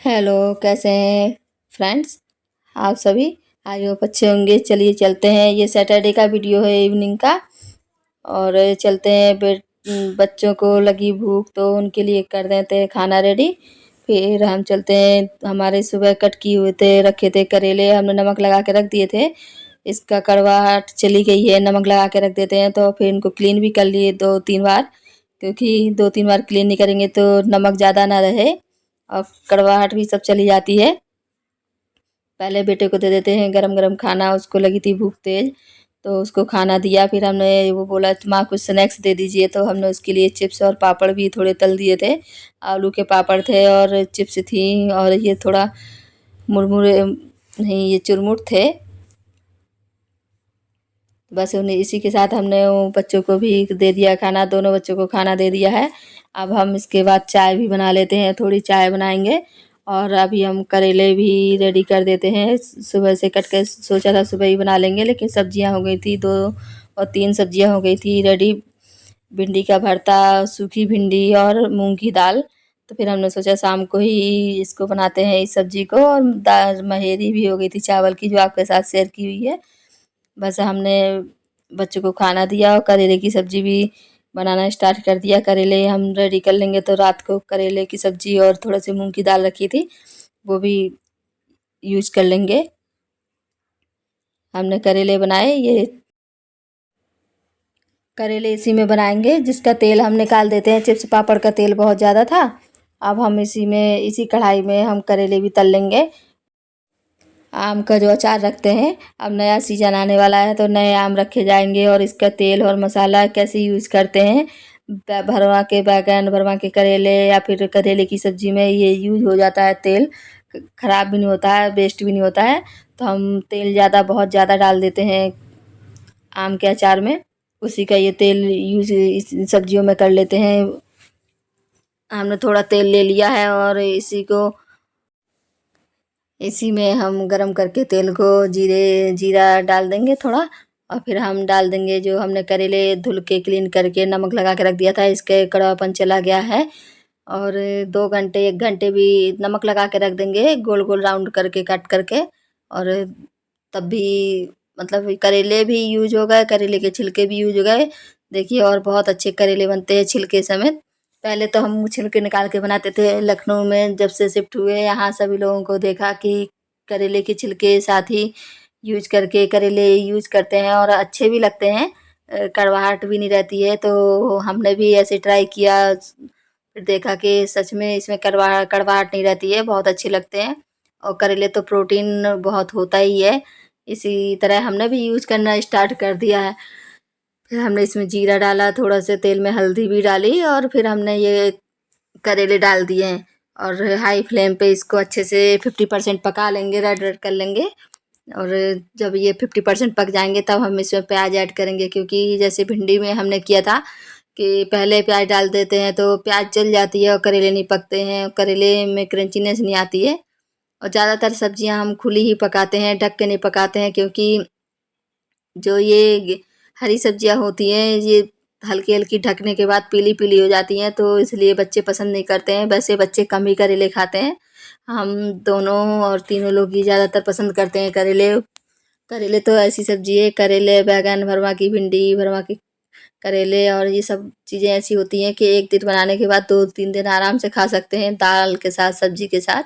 Hello, कैसे हैं friends आप सभी। आई होप अच्छे होंगे। चलिए चलते हैं, ये सैटरडे का वीडियो है इवनिंग का। और चलते हैं, बच्चों को लगी भूख तो उनके लिए कर देते हैं खाना रेडी। फिर हम चलते हैं, हमारे सुबह कट किए हुए थे, रखे थे करेले, हमने नमक लगा के रख दिए थे। इसका कड़वाहट चली गई है, नमक लगा के रख देते हैं तो फिर इनको क्लीन भी कर लिए 2-3 बार, क्योंकि 2-3 बार क्लीन नहीं करेंगे तो नमक ज़्यादा ना रहे और कड़वाहट भी सब चली जाती है। पहले बेटे को दे देते हैं गरम गरम खाना, उसको लगी थी भूख तेज तो उसको खाना दिया। फिर हमने वो बोला माँ कुछ स्नैक्स दे दीजिए, तो हमने उसके लिए चिप्स और पापड़ भी थोड़े तल दिए थे। आलू के पापड़ थे और चिप्स थी, और ये थोड़ा मुरमुरे नहीं, ये चुरमुट थे। बस उन्हें इसी के साथ हमने वो बच्चों को भी दे दिया खाना, दोनों बच्चों को खाना दे दिया है। अब हम इसके बाद चाय भी बना लेते हैं, थोड़ी चाय बनाएंगे। और अभी हम करेले भी रेडी कर देते हैं, सुबह से कट के सोचा था सुबह ही बना लेंगे, लेकिन सब्जियां हो गई थी 2 और 3 सब्जियां हो गई थी रेडी। भिंडी का भरता, सूखी भिंडी और मूंग की दाल। तो फिर हमने सोचा शाम को ही इसको बनाते हैं इस सब्जी को। और दाल महेरी भी हो गई थी चावल की, जो आपके साथ शेयर की हुई है। बस हमने बच्चों को खाना दिया और करेले की सब्जी भी बनाना स्टार्ट कर दिया। करेले हम रेडी कर लेंगे, तो रात को करेले की सब्जी और थोड़ा सी मूंग की दाल रखी थी, वो भी यूज कर लेंगे। हमने करेले बनाए, ये करेले इसी में बनाएंगे जिसका तेल हम निकाल देते हैं। चिप्स पापड़ का तेल बहुत ज़्यादा था, अब हम इसी कढ़ाई में हम करेले भी तल लेंगे। आम का जो अचार रखते हैं, अब नया सीजन आने वाला है तो नए आम रखे जाएंगे, और इसका तेल और मसाला कैसे यूज़ करते हैं। भरवा के बैगन, भरवा के करेले या फिर करेले की सब्जी में ये यूज हो जाता है तेल। ख़राब भी नहीं होता है, वेस्ट भी नहीं होता है। तो हम तेल बहुत ज़्यादा डाल देते हैं आम के अचार में, उसी का ये तेल यूज इस सब्जियों में कर लेते हैं। हमने थोड़ा तेल ले लिया है और इसी में हम गरम करके तेल को जीरा डाल देंगे थोड़ा। और फिर हम डाल देंगे जो हमने करेले धुल के क्लीन करके नमक लगा के रख दिया था, इसके कड़वापन चला गया है। और 2 घंटे 1 घंटे भी नमक लगा के रख देंगे, गोल गोल राउंड करके कट करके। और तब भी मतलब करेले भी यूज हो गए, करेले के छिलके भी यूज हो गए। देखिए, और बहुत अच्छे करेले बनते हैं छिलके समेत। पहले तो हम छिलके निकाल के बनाते थे, लखनऊ में जब से शिफ्ट हुए यहाँ सभी लोगों को देखा कि करेले के छिलके साथ ही यूज करके करेले यूज करते हैं और अच्छे भी लगते हैं। कड़वाहट भी नहीं रहती है, तो हमने भी ऐसे ट्राई किया, फिर देखा कि सच में इसमें कड़वाहट नहीं रहती है, बहुत अच्छे लगते हैं। और करेले तो प्रोटीन बहुत होता ही है, इसी तरह हमने भी यूज करना स्टार्ट कर दिया है। फिर हमने इसमें जीरा डाला, थोड़ा से तेल में हल्दी भी डाली, और फिर हमने ये करेले डाल दिए हैं। और हाई फ्लेम पे इसको अच्छे से 50% पका लेंगे, रेड रेड कर लेंगे। और जब ये 50% पक जाएंगे तब हम इसमें प्याज ऐड करेंगे, क्योंकि जैसे भिंडी में हमने किया था कि पहले प्याज डाल देते हैं तो प्याज जल जाती है और करेले नहीं पकते हैं, करेले में क्रंचीनेस नहीं आती है। और ज़्यादातर सब्जियां हम खुली ही पकाते हैं, ढक के नहीं पकाते हैं, क्योंकि जो ये हरी सब्जियां होती हैं ये हल्की हल्की ढकने के बाद पीली पीली हो जाती हैं, तो इसलिए बच्चे पसंद नहीं करते हैं। वैसे बच्चे कम ही करेले खाते हैं, हम दोनों और तीनों लोग ही ज़्यादातर पसंद करते हैं करेले। करेले तो ऐसी सब्जी है, करेले बैगन, भरवा की भिंडी, भरवा की करेले, और ये सब चीज़ें ऐसी होती हैं कि एक दिन बनाने के बाद 2-3 दिन आराम से खा सकते हैं, दाल के साथ, सब्जी के साथ।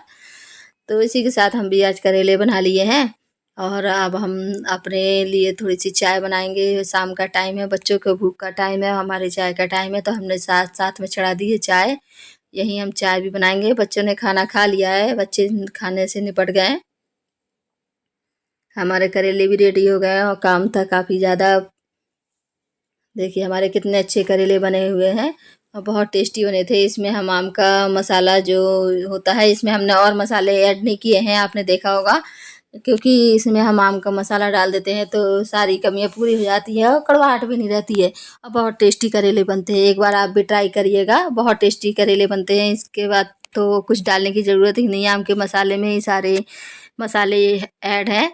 तो इसी के साथ हम भी आज करेले बना लिए हैं। और अब हम अपने लिए थोड़ी सी चाय बनाएंगे, शाम का टाइम है, बच्चों को भूख का टाइम है, हमारे चाय का टाइम है, तो हमने साथ साथ में चढ़ा दी है चाय। यहीं हम चाय भी बनाएंगे। बच्चों ने खाना खा लिया है, बच्चे खाने से निपट गए हैं। हमारे करेले भी रेडी हो गए हैं और काम था काफ़ी ज़्यादा। देखिए हमारे कितने अच्छे करेले बने हुए हैं और बहुत टेस्टी बने थे। इसमें हम आम का मसाला जो होता है, इसमें हमने और मसाले ऐड नहीं किए हैं, आपने देखा होगा, क्योंकि इसमें हम आम का मसाला डाल देते हैं तो सारी कमियां पूरी हो जाती है और कड़वाहट भी नहीं रहती है और बहुत टेस्टी करेले बनते हैं। एक बार आप भी ट्राई करिएगा, बहुत टेस्टी करेले बनते हैं। इसके बाद तो कुछ डालने की ज़रूरत ही नहीं है, आम के मसाले में ही सारे मसाले ऐड हैं।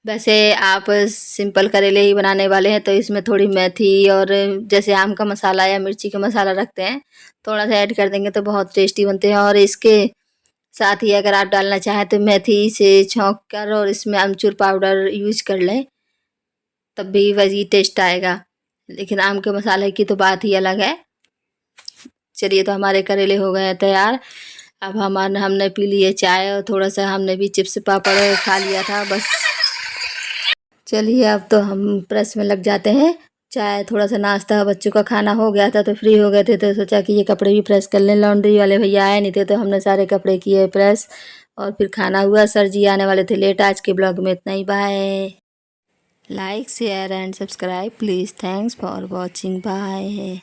वैसे आप सिंपल करेले ही बनाने वाले हैं तो इसमें थोड़ी मेथी और जैसे आम का मसाला या मिर्ची का मसाला रखते हैं, थोड़ा सा ऐड कर देंगे तो बहुत टेस्टी बनते हैं। और इसके साथ ही अगर आप डालना चाहें तो मेथी से छौंक कर और इसमें अमचूर पाउडर यूज कर लें, तब भी वही टेस्ट आएगा। लेकिन आम के मसाले की तो बात ही अलग है। चलिए, तो हमारे करेले हो गए हैं तैयार। अब हमने पी लिए चाय और थोड़ा सा हमने भी चिप्स पापड़ खा लिया था बस। चलिए, अब तो हम प्रेस में लग जाते हैं। चाय, थोड़ा सा नाश्ता, बच्चों का खाना हो गया था तो फ्री हो गए थे, तो सोचा कि ये कपड़े भी प्रेस कर लें। लॉन्ड्री वाले भैया आए नहीं थे तो हमने सारे कपड़े किए प्रेस और फिर खाना हुआ। सर जी आने वाले थे लेट। आज के ब्लॉग में इतना ही। Bye. Like share and subscribe please. Thanks for watching. Bye.